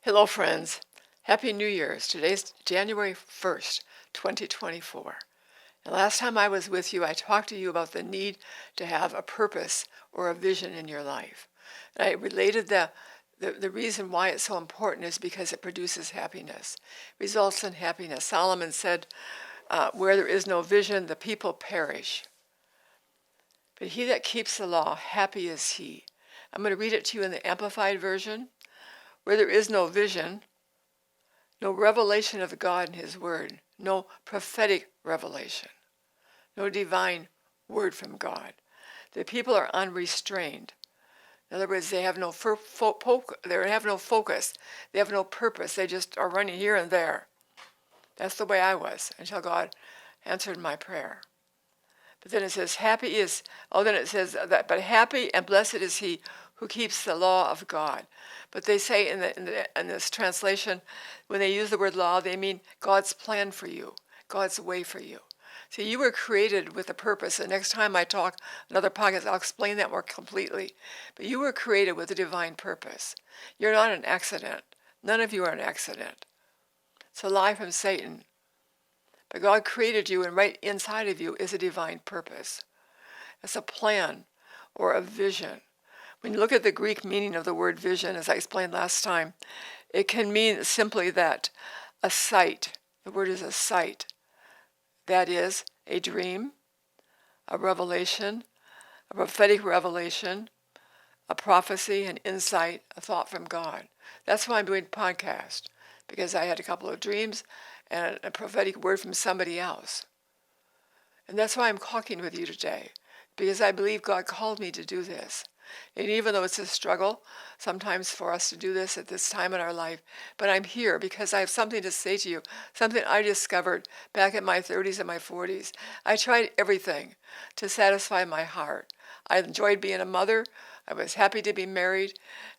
Hello, friends. Happy New Year's. Today's January 1st, 2024. And last time I was with you, I talked to you about the need to have a purpose or a vision in your life. And I related the reason why it's so important is because it produces happiness, results in happiness. Solomon said, where there is no vision, the people perish. But he that keeps the law, happy is he. I'm going to read it to you in the Amplified Version. Where there is no vision, no revelation of God and His Word, no prophetic revelation, no divine word from God. The people are unrestrained. In other words, they have no they have no focus. They have no purpose. They just are running here and there. That's the way I was until God answered my prayer. But then it says, then it says that, but happy and blessed is he who keeps the law of God. But they say in this translation, when they use the word law, they mean God's plan for you, God's way for you. So you were created with a purpose. And next time I talk another podcast, I'll explain that more completely. But you were created with a divine purpose. You're not an accident. None of you are an accident. It's a lie from Satan. But God created you, and right inside of you is a divine purpose. It's a plan or a vision. When you look at the Greek meaning of the word vision, as I explained last time, it can mean simply that a sight. The word is a sight. That is a dream, a revelation, a prophetic revelation, a prophecy, an insight, a thought from God. That's why I'm doing podcast, because I had a couple of dreams and a prophetic word from somebody else. And that's why I'm talking with you today, because I believe God called me to do this. And even though it's a struggle sometimes for us to do this at this time in our life, but I'm here because I have something to say to you, something I discovered back in my 30s and my 40s. I tried everything to satisfy my heart. I enjoyed being a mother. I was happy to be married,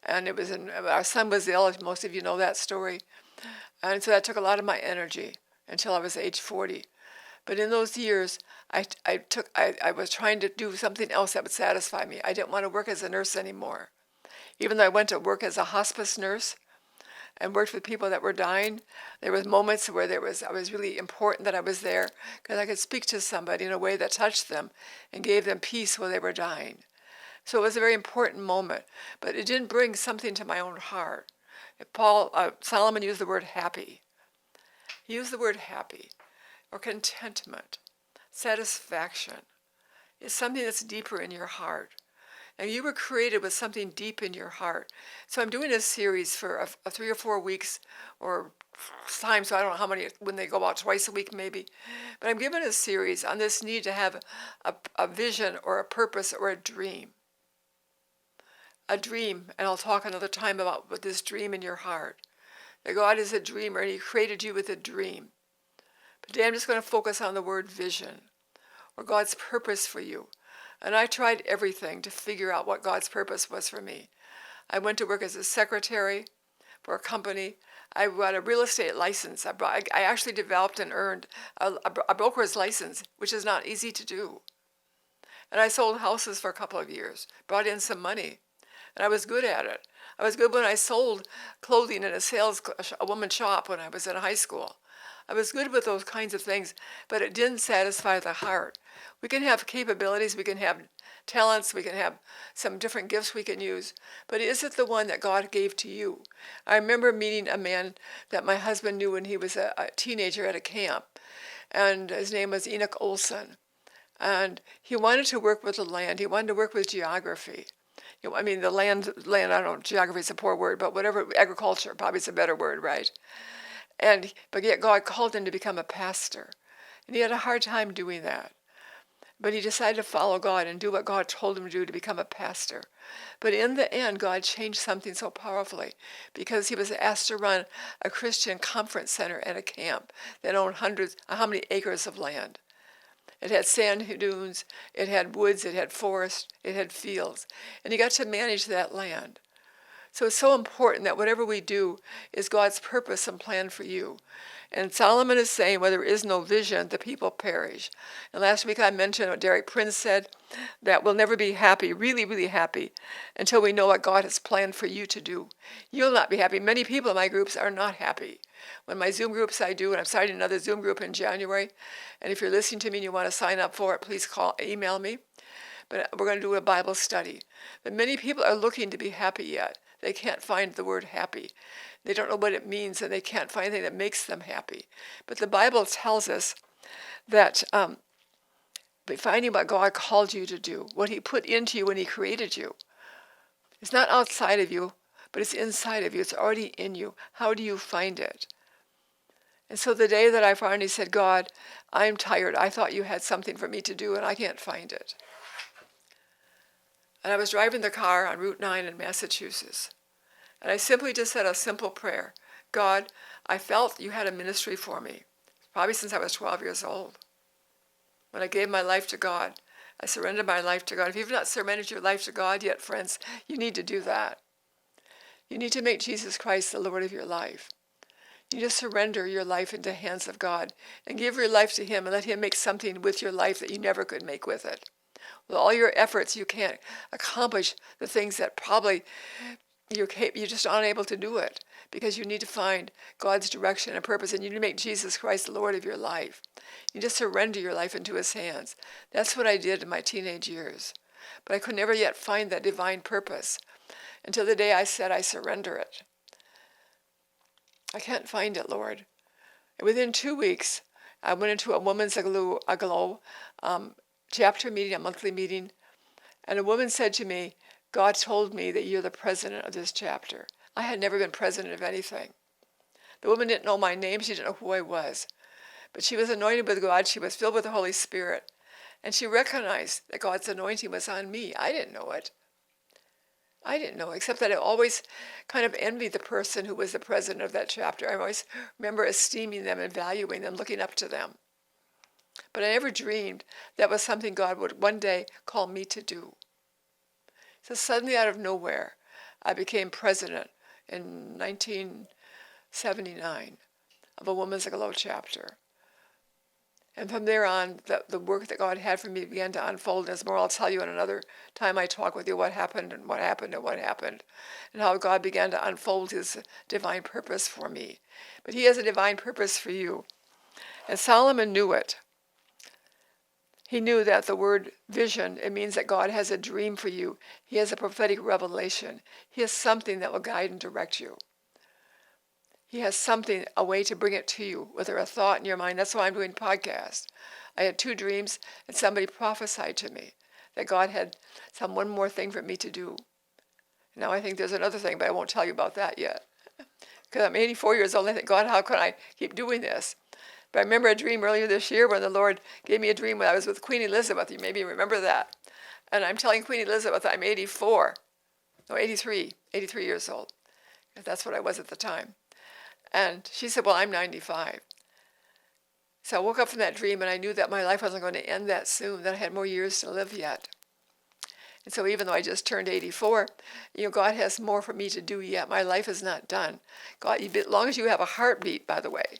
and our son was ill, as most of you know that story. And so that took a lot of my energy until I was age 40. But in those years, I was trying to do something else that would satisfy me. I didn't want to work as a nurse anymore. Even though I went to work as a hospice nurse and worked with people that were dying, there was moments where I was really important that I was there because I could speak to somebody in a way that touched them and gave them peace while they were dying. So it was a very important moment, but it didn't bring something to my own heart. Solomon used the word happy. He used the word happy, or contentment, satisfaction. It's something that's deeper in your heart. And you were created with something deep in your heart. So I'm doing a series for a 3 or 4 weeks or time, so I don't know how many, when they go out twice a week maybe. But I'm giving a series on this need to have a vision or a purpose or a dream. A dream, and I'll talk another time about what this dream in your heart. That God is a dreamer, and He created you with a dream. But today I'm just going to focus on the word vision, or God's purpose for you. And I tried everything to figure out what God's purpose was for me. I went to work as a secretary for a company. I got a real estate license. I actually developed and earned a broker's license, which is not easy to do. And I sold houses for a couple of years, brought in some money. And I was good at it. I was good when I sold clothing in a woman's shop when I was in high school. I was good with those kinds of things, but it didn't satisfy the heart. We can have capabilities, we can have talents, we can have some different gifts we can use, but is it the one that God gave to you? I remember meeting a man that my husband knew when he was a teenager at a camp, and his name was Enoch Olson. And he wanted to work with the land. He wanted to work with geography. I mean, the land, I don't know, geography is a poor word, but whatever, agriculture probably is a better word, right? But yet God called him to become a pastor. And he had a hard time doing that. But he decided to follow God and do what God told him to do to become a pastor. But in the end, God changed something so powerfully because he was asked to run a Christian conference center at a camp that owned how many acres of land. It had sand dunes, it had woods, it had forest, it had fields. And he got to manage that land. So it's so important that whatever we do is God's purpose and plan for you. And Solomon is saying, where there is no vision, the people perish. And last week I mentioned what Derek Prince said, that we'll never be happy, really, really happy, until we know what God has planned for you to do. You'll not be happy. Many people in my groups are not happy. When my Zoom groups I do, and I'm starting another Zoom group in January, and if you're listening to me and you want to sign up for it, please email me. But we're going to do a Bible study. But many people are looking to be happy yet. They can't find the word happy. They don't know what it means, and they can't find anything that makes them happy. But the Bible tells us that finding what God called you to do, what he put into you when he created you, it's not outside of you, but it's inside of you. It's already in you. How do you find it? And so the day that I finally said, God, I'm tired. I thought you had something for me to do, and I can't find it. And I was driving the car on Route 9 in Massachusetts. And I simply just said a simple prayer. God, I felt you had a ministry for me, probably since I was 12 years old. When I gave my life to God, I surrendered my life to God. If you've not surrendered your life to God yet, friends, you need to do that. You need to make Jesus Christ the Lord of your life. You just surrender your life into the hands of God and give your life to him and let him make something with your life that you never could make with it. With all your efforts, you can't accomplish the things that probably you're just unable to do it, because you need to find God's direction and purpose, and you need to make Jesus Christ the Lord of your life. You just surrender your life into his hands. That's what I did in my teenage years. But I could never yet find that divine purpose until the day I said I surrender it. I can't find it, Lord. And within 2 weeks, I went into a Women's Aglow chapter meeting, a monthly meeting, and a woman said to me, God told me that you're the president of this chapter. I had never been president of anything. The woman didn't know my name. She didn't know who I was. But she was anointed with God. She was filled with the Holy Spirit. And she recognized that God's anointing was on me. I didn't know it. I didn't know, except that I always kind of envied the person who was the president of that chapter. I always remember esteeming them and valuing them, looking up to them. But I never dreamed that was something God would one day call me to do. So suddenly, out of nowhere, I became president in 1979 of a Women's Aglow chapter. And from there on, the work that God had for me began to unfold. As more, I'll tell you in another time I talk with you what happened and what happened and what happened, and how God began to unfold his divine purpose for me. But he has a divine purpose for you. And Solomon knew it. He knew that the word vision, it means that God has a dream for you. He has a prophetic revelation. He has something that will guide and direct you. He has something, a way to bring it to you, whether a thought in your mind. That's why I'm doing podcasts. I had 2 dreams, and somebody prophesied to me that God had one more thing for me to do. Now I think there's another thing, but I won't tell you about that yet. Because I'm 84 years old, and I think, God, how can I keep doing this? But I remember a dream earlier this year when the Lord gave me a dream when I was with Queen Elizabeth. You maybe remember that. And I'm telling Queen Elizabeth I'm 83 years old. That's what I was at the time. And she said, well, I'm 95. So I woke up from that dream, and I knew that my life wasn't going to end that soon, that I had more years to live yet. And so even though I just turned 84, God has more for me to do yet. My life is not done. God, as long as you have a heartbeat, by the way,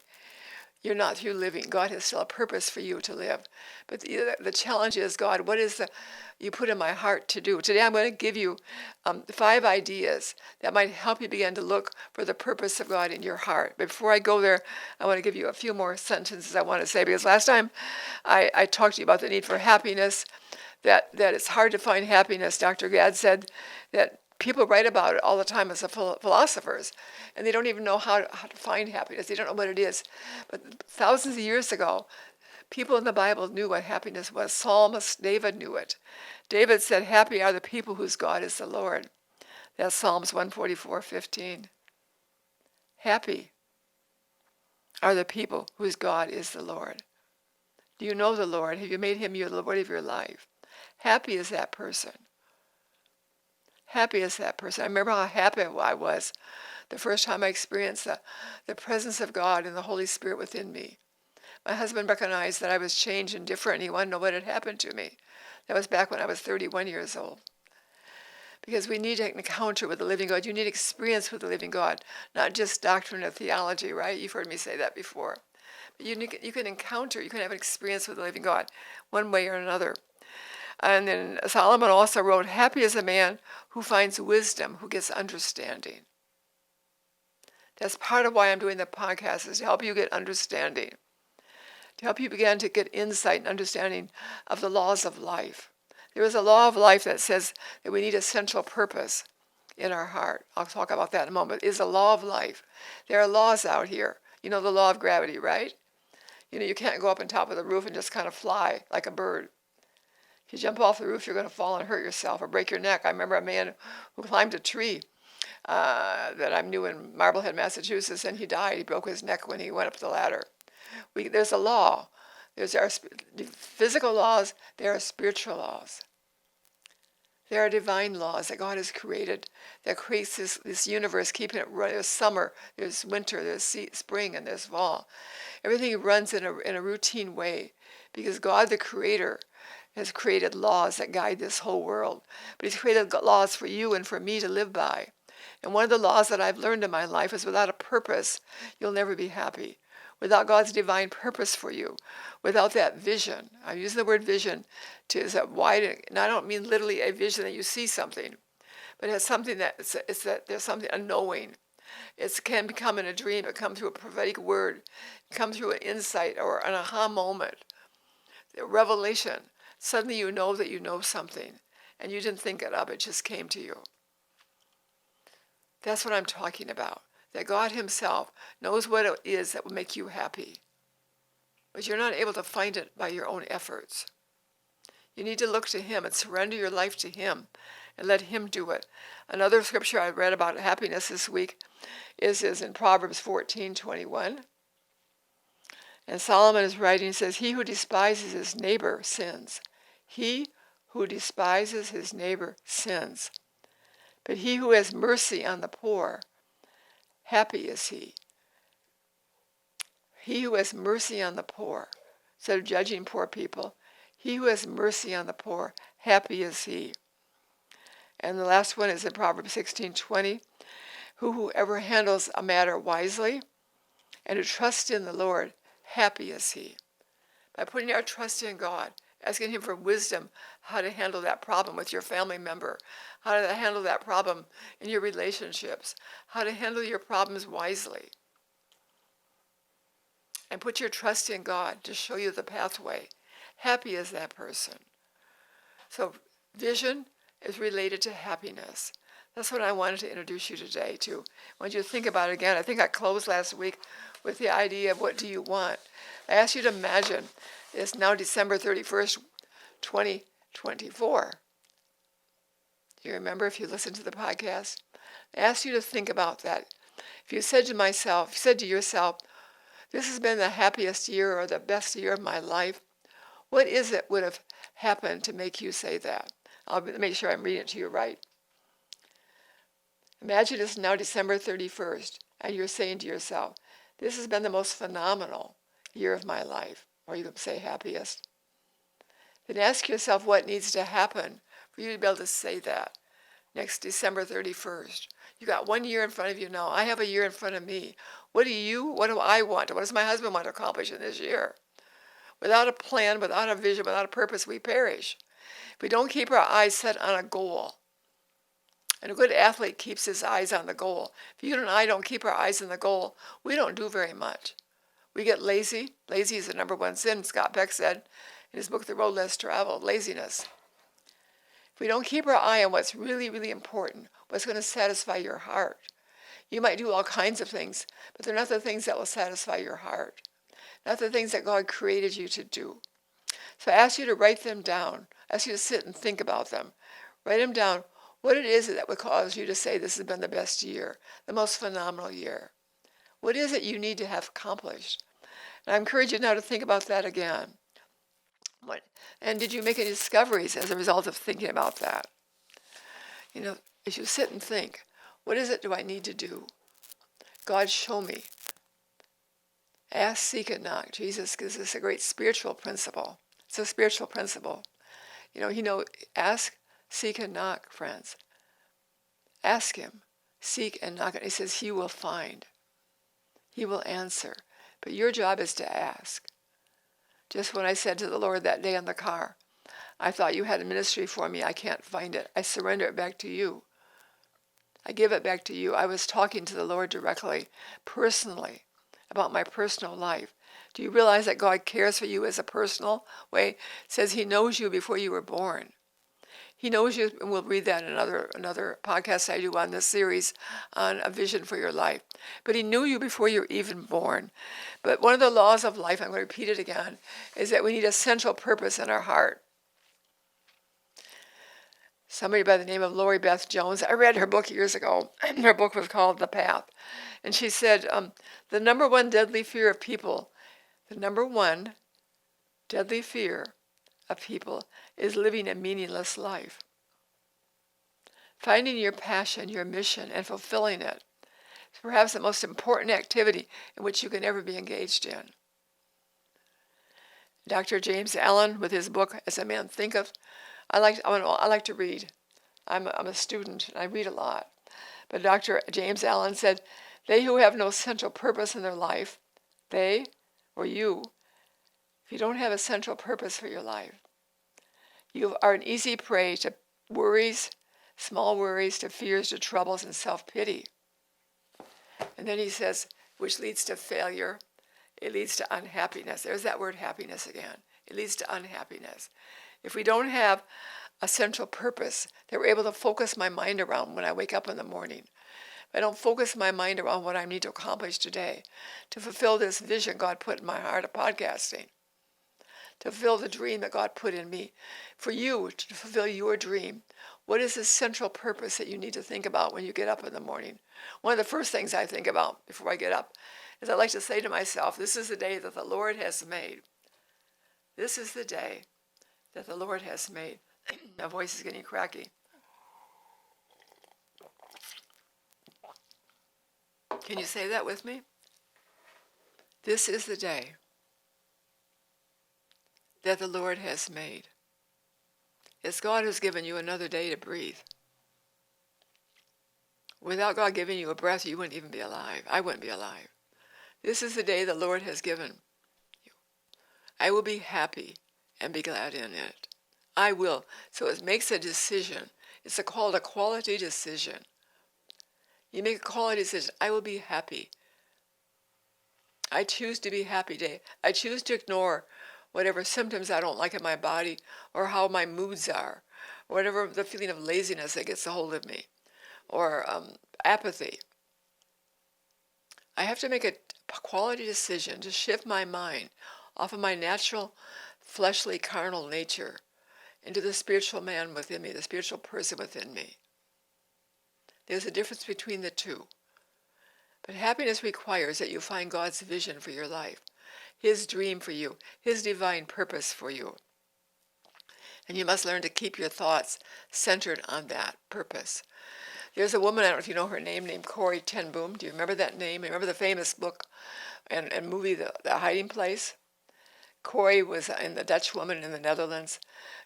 you're not through living. God has still a purpose for you to live. But the challenge is, God, what is you put in my heart to do? Today I'm going to give you 5 ideas that might help you begin to look for the purpose of God in your heart. But before I go there, I want to give you a few more sentences I want to say, because last time I talked to you about the need for happiness, that it's hard to find happiness. Dr. Gadd said that people write about it all the time as philosophers, and they don't even know how to find happiness. They don't know what it is. But thousands of years ago, people in the Bible knew what happiness was. Psalmist David knew it. David said, happy are the people whose God is the Lord. That's Psalms 144:15. Happy are the people whose God is the Lord. Do you know the Lord? Have you made him your Lord of your life? Happy is that person. Happy is that person. I remember how happy I was the first time I experienced the presence of God and the Holy Spirit within me. My husband recognized that I was changed and different, and he wanted to know what had happened to me. That was back when I was 31 years old. Because we need an encounter with the living God. You need experience with the living God, not just doctrine or theology, right? You've heard me say that before. But you can encounter, you can have an experience with the living God one way or another. And then Solomon also wrote, happy is a man who finds wisdom, who gets understanding. That's part of why I'm doing the podcast, is to help you get understanding, to help you begin to get insight and understanding of the laws of life. There is a law of life that says that we need a central purpose in our heart. I'll talk about that in a moment. It is a law of life. There are laws out here. You know the law of gravity, right? You know, you can't go up on top of the roof and just kind of fly like a bird. If you jump off the roof, you're going to fall and hurt yourself or break your neck. I remember a man who climbed a tree that I knew in Marblehead, Massachusetts, and he died. He broke his neck when he went up the ladder. There's a law. There's our physical laws. There are spiritual laws. There are divine laws that God has created that creates this universe, keeping it running. There's summer, there's winter, there's spring, and there's fall. Everything runs in a routine way because God, the Creator, has created laws that guide this whole world. But He's created laws for you and for me to live by. And one of the laws that I've learned in my life is without a purpose, you'll never be happy. Without God's divine purpose for you, without that vision. I'm using the word vision is that wide, and I don't mean literally a vision that you see something, but it's something it's that there's something, a knowing. It can become in a dream, it comes through a prophetic word, it comes through an insight or an aha moment, a revelation. Suddenly you know that you know something, and you didn't think it up, it just came to you. That's what I'm talking about. That God Himself knows what it is that will make you happy. But you're not able to find it by your own efforts. You need to look to Him and surrender your life to Him and let Him do it. Another scripture I read about happiness this week is in Proverbs 14:21. And Solomon is writing, he says, he who despises his neighbor sins. He who despises his neighbor sins. But he who has mercy on the poor, happy is he. He who has mercy on the poor, instead of judging poor people, he who has mercy on the poor, happy is he. And the last one is in Proverbs 16:20. Whoever handles a matter wisely and who trusts in the Lord, happy is he. By putting our trust in God, asking Him for wisdom how to handle that problem with your family member, how to handle that problem in your relationships, how to handle your problems wisely. And put your trust in God to show you the pathway. Happy is that person. So vision is related to happiness. That's what I wanted to introduce you today to. I want you to think about it again. I think I closed last week with the idea of what do you want. I asked you to imagine it's now December 31st, 2024. Do you remember if you listened to the podcast? I asked you to think about that. If you said to yourself, this has been the happiest year or the best year of my life, what is it would have happened to make you say that? I'll make sure I'm reading it to you right. Imagine it's now December 31st, and you're saying to yourself, this has been the most phenomenal year of my life, or you can say happiest. Then ask yourself what needs to happen for you to be able to say that next December 31st. You got 1 year in front of you now. I have a year in front of me. What do I want? What does my husband want to accomplish in this year? Without a plan, without a vision, without a purpose, we perish. If we don't keep our eyes set on a goal, and a good athlete keeps his eyes on the goal. If you and I don't keep our eyes on the goal, we don't do very much. We get lazy. Lazy is the number one sin, Scott Peck said in his book, The Road Less Traveled, laziness. If we don't keep our eye on what's really, really important, what's going to satisfy your heart, you might do all kinds of things, but they're not the things that will satisfy your heart, not the things that God created you to do. So I ask you to write them down. I ask you to sit and think about them. Write them down. What it is that would cause you to say this has been the best year, the most phenomenal year. What is it you need to have accomplished? And I encourage you now to think about that again. And did you make any discoveries as a result of thinking about that? You know, as you sit and think, what is it do I need to do? God, show me. Ask, seek, and knock. Jesus gives us a great spiritual principle. It's a spiritual principle. Ask, seek, and knock, friends. Ask him. Seek and knock. And he says he will find. He will answer. But your job is to ask. Just when I said to the Lord that day in the car, I thought you had a ministry for me. I can't find it. I surrender it back to you. I give it back to you. I was talking to the Lord directly, personally, about my personal life. Do you realize that God cares for you as a personal way? It says he knows you before you were born. He knows you, and we'll read that in another podcast I do on this series on a vision for your life. But he knew you before you were even born. But one of the laws of life, I'm going to repeat it again, is that we need a central purpose in our heart. Somebody by the name of Lori Beth Jones, I read her book years ago, and her book was called The Path. And she said, the number one deadly fear of people, the number one deadly fear of people is living a meaningless life. Finding your passion, your mission, and fulfilling it is perhaps the most important activity in which you can ever be engaged in. Dr. James Allen, with his book, As a Man Thinketh, I like to read. I'm a student, and I read a lot. But Dr. James Allen said, they who have no central purpose in their life, they, or you, if you don't have a central purpose for your life, you are an easy prey to worries, small worries, to fears, to troubles, and self-pity. And then he says, which leads to failure. It leads to unhappiness. There's that word happiness again. It leads to unhappiness. If we don't have a central purpose that we're able to focus my mind around when I wake up in the morning, if I don't focus my mind around what I need to accomplish today to fulfill this vision God put in my heart of podcasting, to fulfill the dream that God put in me, for you to fulfill your dream, what is the central purpose that you need to think about when you get up in the morning? One of the first things I think about before I get up is I like to say to myself, this is the day that the Lord has made. This is the day that the Lord has made. My voice is getting cracky. Can you say that with me? This is the day that the Lord has made. It's God who's given you another day to breathe. Without God giving you a breath, you wouldn't even be alive. I wouldn't be alive. This is the day the Lord has given you. I will be happy and be glad in it. I will. So it makes a decision. It's called a quality decision. You make a quality decision. I will be happy. I choose to be happy today. I choose to ignore whatever symptoms I don't like in my body or how my moods are, or whatever the feeling of laziness that gets a hold of me, or apathy. I have to make a quality decision to shift my mind off of my natural, fleshly, carnal nature into the spiritual man within me, the spiritual person within me. There's a difference between the two. But happiness requires that you find God's vision for your life, His dream for you, His divine purpose for you. And you must learn to keep your thoughts centered on that purpose. There's a woman, I don't know if you know her name, named Corrie ten Boom. Do you remember that name? Remember the famous book and movie, The Hiding Place? Corrie was a Dutch woman in the Netherlands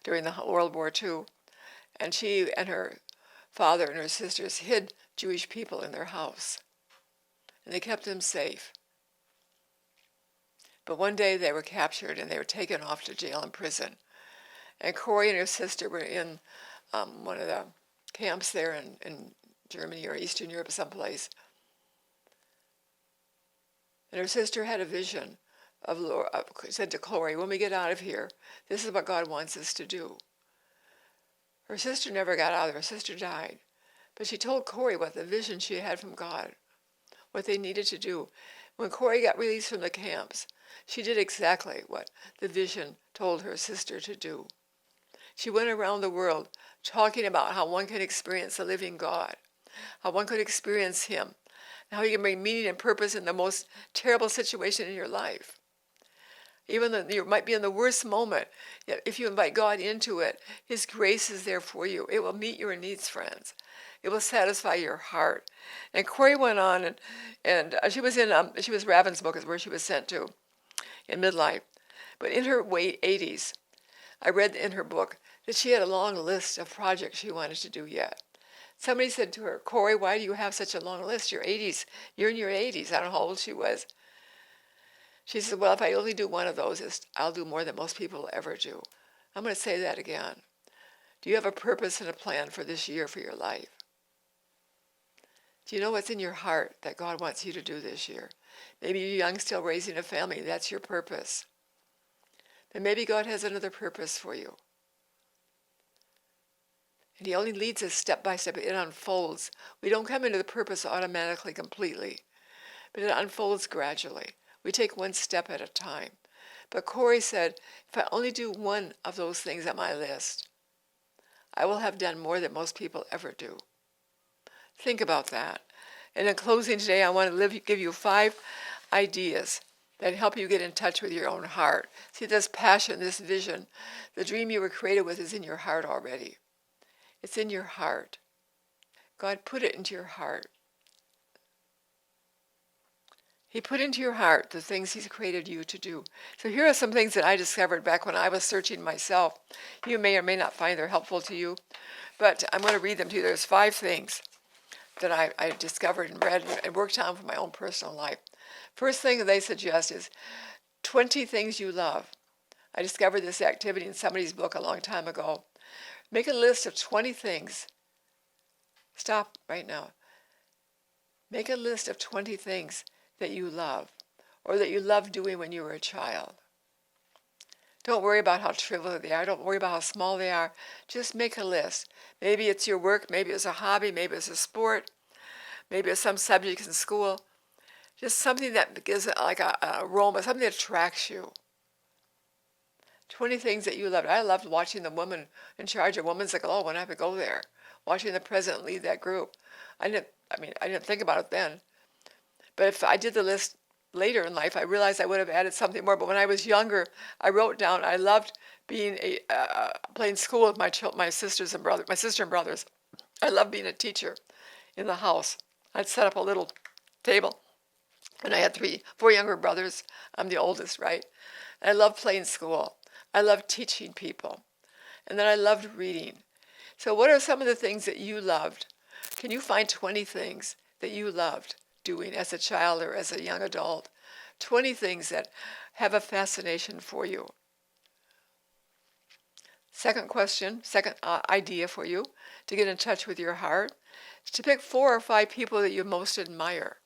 during the World War II. And she and her father and her sisters hid Jewish people in their house. And they kept them safe. But one day they were captured and they were taken off to jail and prison. And Corrie and her sister were in one of the camps there in Germany or Eastern Europe someplace. And her sister had a vision said to Corrie, when we get out of here, this is what God wants us to do. Her sister never got out of there. Her sister died. But she told Corrie what the vision she had from God, what they needed to do. When Corrie got released from the camps, she did exactly what the vision told her sister to do. She went around the world talking about how one can experience the living God, how one could experience Him, and how He can bring meaning and purpose in the most terrible situation in your life. Even though you might be in the worst moment, yet if you invite God into it, His grace is there for you. It will meet your needs, friends. It will satisfy your heart. And Corrie went on, and she was in Ravensbrück is where she was sent to in midlife. But in her 80s, I read in her book that she had a long list of projects she wanted to do yet. Somebody said to her, Corey, why do you have such a long list? You're 80s. You're in your 80s. I don't know how old she was. She said, well, if I only do one of those, I'll do more than most people will ever do. I'm going to say that again. Do you have a purpose and a plan for this year for your life? Do you know what's in your heart that God wants you to do this year? Maybe you're young, still raising a family. That's your purpose. Then maybe God has another purpose for you. And he only leads us step by step. It unfolds. We don't come into the purpose automatically, completely. But it unfolds gradually. We take one step at a time. But Corey said, if I only do one of those things on my list, I will have done more than most people ever do. Think about that. And in closing today, I want to give you 5 ideas that help you get in touch with your own heart. See, this passion, this vision, the dream you were created with is in your heart already. It's in your heart. God put it into your heart. He put into your heart the things he's created you to do. So here are some things that I discovered back when I was searching myself. You may or may not find they're helpful to you, but I'm going to read them to you. There's 5 things that I discovered and read and worked on for my own personal life. First thing they suggest is 20 things you love. I discovered this activity in somebody's book a long time ago. Make a list of 20 things. Stop right now. Make a list of 20 things that you love or that you loved doing when you were a child. Don't worry about how trivial they are. Don't worry about how small they are. Just make a list. Maybe it's your work. Maybe it's a hobby. Maybe it's a sport. Maybe it's some subjects in school. Just something that gives it like a aroma, something that attracts you. 20 things that you loved. I loved watching the woman in charge of Women's Aglow when I would go there, watching the president lead that group. I didn't think about it then. But if I did the list later in life, I realized I would have added something more. But when I was younger, I wrote down I loved being playing school with my sisters and brothers, my sister and brothers. I loved being a teacher in the house. I'd set up a little table, and I had 4 younger brothers. I'm the oldest, right? And I loved playing school. I loved teaching people. And then I loved reading. So what are some of the things that you loved? Can you find 20 things that you loved doing as a child or as a young adult? 20 things that have a fascination for you. Second idea for you to get in touch with your heart is to pick 4 or 5 people that you most admire.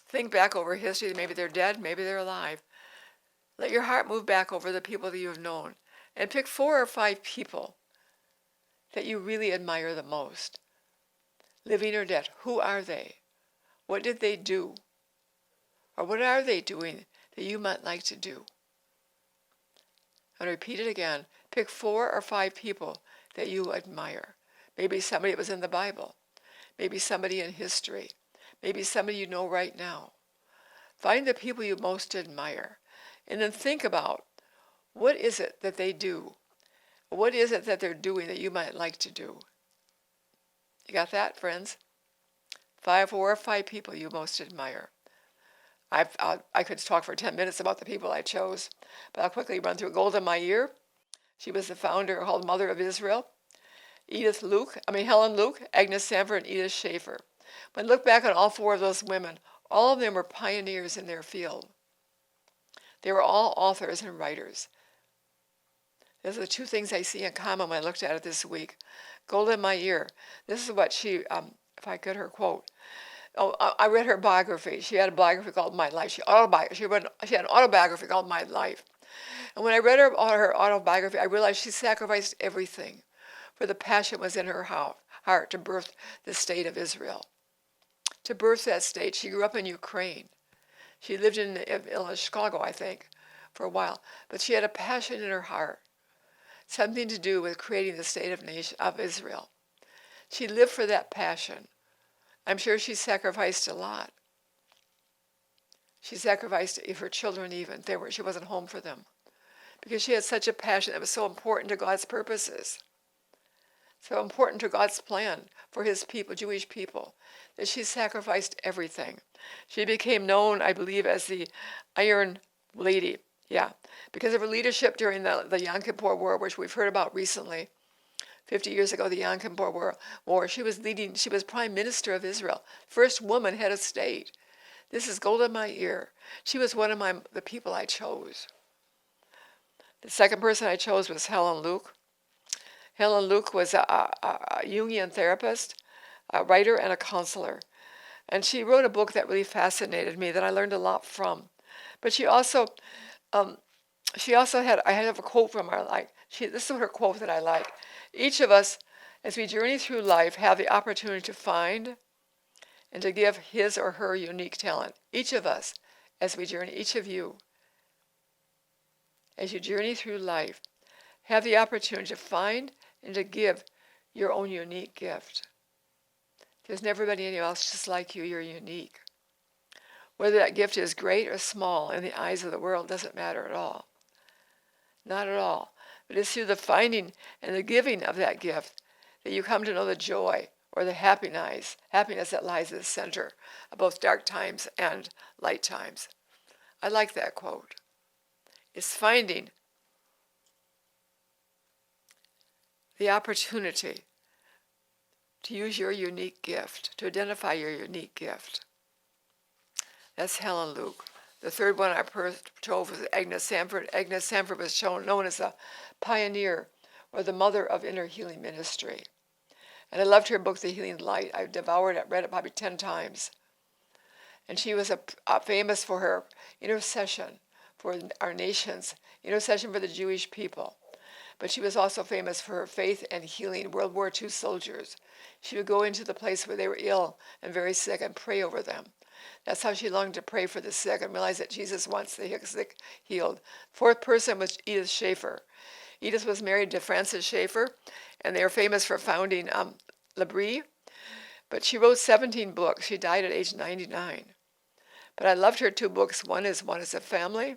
Think back over history. Maybe they're dead, maybe they're alive. Let your heart move back over the people that you have known and pick 4 or 5 people that you really admire the most. Living or dead, who are they? What did they do? Or what are they doing that you might like to do? And repeat it again. Pick 4 or 5 people that you admire. Maybe somebody that was in the Bible. Maybe somebody in history. Maybe somebody you know right now. Find the people you most admire. And then think about, what is it that they do? What is it that they're doing that you might like to do? You got that, friends? 4 or 5 people you most admire. I could talk for 10 minutes about the people I chose, but I'll quickly run through Golda Meir. She was the founder called Mother of Israel. Helen Luke, Agnes Sanford, and Edith Schaefer. When I look back on all 4 of those women, all of them were pioneers in their field. They were all authors and writers. Those are the 2 things I see in common when I looked at it this week. Golda Meir, this is what she, if I get her quote. I read her biography. She had a biography called My Life. She had an autobiography called My Life. And when I read her autobiography, I realized she sacrificed everything for the passion was in her heart to birth the state of Israel. To birth that state, she grew up in Ukraine. She lived in Chicago, I think, for a while. But she had a passion in her heart, something to do with creating the state of Israel. She lived for that passion. I'm sure she sacrificed a lot. She sacrificed her children even. She wasn't home for them. Because she had such a passion that was so important to God's purposes. So important to God's plan for his people, Jewish people, that she sacrificed everything. She became known, I believe, as the Iron Lady. Yeah, because of her leadership during the Yom Kippur War, which we've heard about recently. 50 years ago, the Yom Kippur War. She was Prime Minister of Israel, first woman head of state. This is gold in my ear. She was one of the people I chose. The second person I chose was Helen Luke. Helen Luke was a Jungian therapist, a writer, and a counselor. And she wrote a book that really fascinated me that I learned a lot from. But she also had, I have a quote from her, this is her quote that I like. Each of us, as we journey through life, have the opportunity to find and to give his or her unique talent. Each of us, as we journey, each of you, as you journey through life, have the opportunity to find and to give your own unique gift. There's never been anyone else just like you. You're unique. Whether that gift is great or small in the eyes of the world doesn't matter at all. Not at all. But it's through the finding and the giving of that gift that you come to know the joy or the happiness that lies at the center of both dark times and light times. I like that quote. It's finding the opportunity to use your unique gift, to identify your unique gift. That's Helen Luke. The third one I chose was Agnes Sanford. Agnes Sanford was known as a pioneer or the mother of inner healing ministry. And I loved her book, The Healing Light. I devoured it, read it probably 10 times. And she was famous for her intercession for our nations, intercession for the Jewish people. But she was also famous for her faith and healing World War II soldiers. She would go into the place where they were ill and very sick and pray over them. That's how she longed to pray for the sick and realize that Jesus wants the sick healed. Fourth person was Edith Schaefer. Edith was married to Francis Schaeffer, and they are famous for founding L'Abri. But she wrote 17 books. She died at age 99. But I loved her 2 books. One is a Family.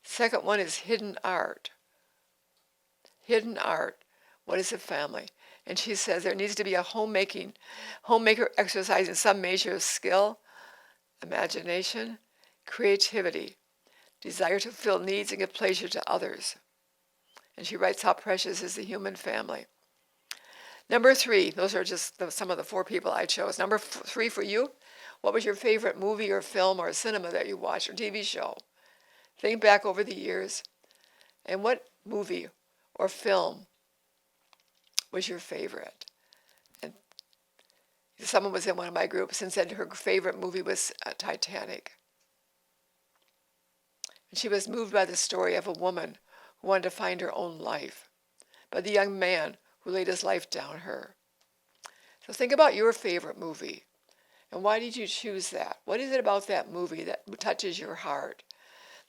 Second one is Hidden Art. Hidden Art. What is a family? And she says there needs to be a homemaker exercising some measure of skill, imagination, creativity, desire to fulfill needs and give pleasure to others. And she writes how precious is the human family. Number 3, those are just some of the 4 people I chose. Number 3 for you, what was your favorite movie or film or cinema that you watched or TV show? Think back over the years. And what movie or film was your favorite? And someone was in one of my groups and said her favorite movie was Titanic. And she was moved by the story of a woman who wanted to find her own life, by the young man who laid his life down her. So think about your favorite movie. And why did you choose that? What is it about that movie that touches your heart?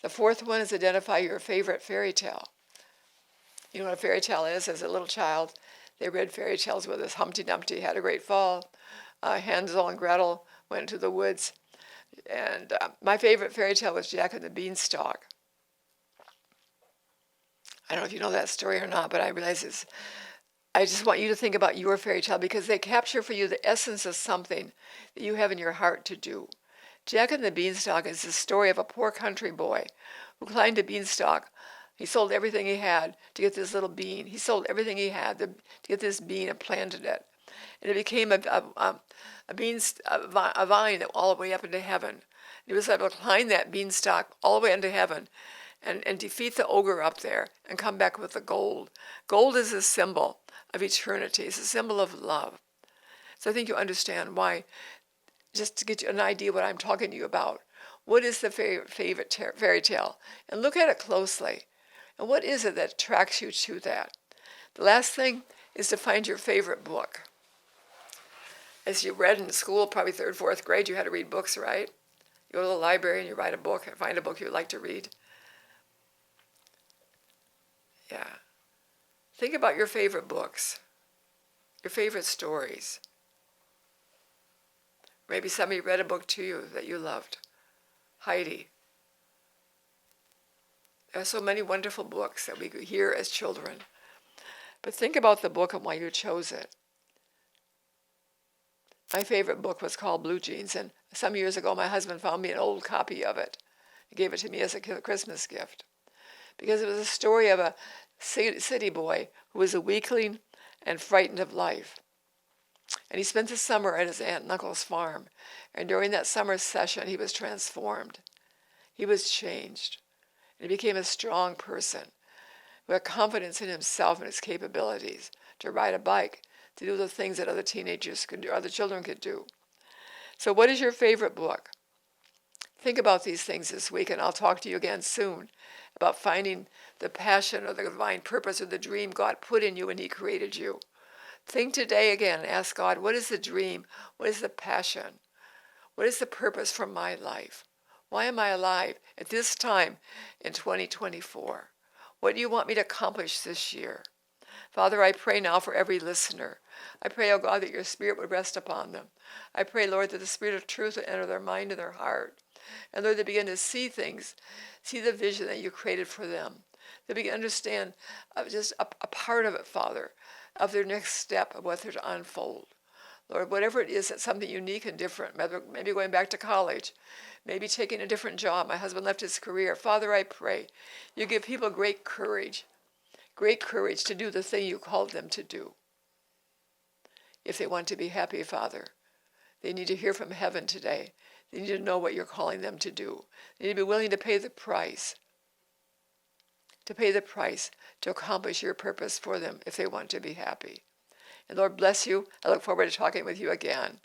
The 4th one is identify your favorite fairy tale. You know what a fairy tale is? As a little child, they read fairy tales with us. Humpty Dumpty had a great fall. Hansel and Gretel went into the woods. And my favorite fairy tale was Jack and the Beanstalk. I don't know if you know that story or not, but I realize I just want you to think about your fairy tale because they capture for you the essence of something that you have in your heart to do. Jack and the Beanstalk is the story of a poor country boy who climbed a beanstalk. He sold everything he had to get this little bean. He sold everything he had to get this bean and planted it. And it became a vine that all the way up into heaven. He was able to climb that beanstalk all the way into heaven and defeat the ogre up there and come back with the gold. Gold is a symbol of eternity. It's a symbol of love. So I think you understand why, just to get you an idea what I'm talking to you about. What is the favorite fairy tale? And look at it closely. And what is it that attracts you to that? The last thing is to find your favorite book. As you read in school, probably 3rd, 4th grade, you had to read books, right? You go to the library and you write a book, find a book you like to read. Yeah. Think about your favorite books, your favorite stories. Maybe somebody read a book to you that you loved. Heidi. There are so many wonderful books that we could hear as children. But think about the book and why you chose it. My favorite book was called Blue Jeans, and some years ago my husband found me an old copy of it. He gave it to me as a Christmas gift. Because it was a story of a city boy who was a weakling and frightened of life. And he spent the summer at his aunt and uncle's farm. And during that summer session, he was transformed. He was changed. And he became a strong person who had confidence in himself and his capabilities to ride a bike, to do the things that other teenagers could do, other children could do. So what is your favorite book? Think about these things this week, and I'll talk to you again soon about finding the passion or the divine purpose or the dream God put in you when he created you. Think today again and ask God, what is the dream? What is the passion? What is the purpose for my life? Why am I alive at this time in 2024? What do you want me to accomplish this year? Father, I pray now for every listener. I pray, oh God, that your Spirit would rest upon them. I pray, Lord, that the Spirit of truth would enter their mind and their heart. And Lord, they begin to see things, see the vision that you created for them. They begin to understand just a part of it, Father, of their next step, of what they're to unfold. Lord, whatever it is, that's something unique and different. Maybe going back to college, maybe taking a different job. My husband left his career. Father, I pray you give people great courage to do the thing you called them to do. If they want to be happy, Father, they need to hear from heaven today. They need to know what you're calling them to do. They need to be willing to pay the price, to accomplish your purpose for them if they want to be happy. And Lord, bless you. I look forward to talking with you again.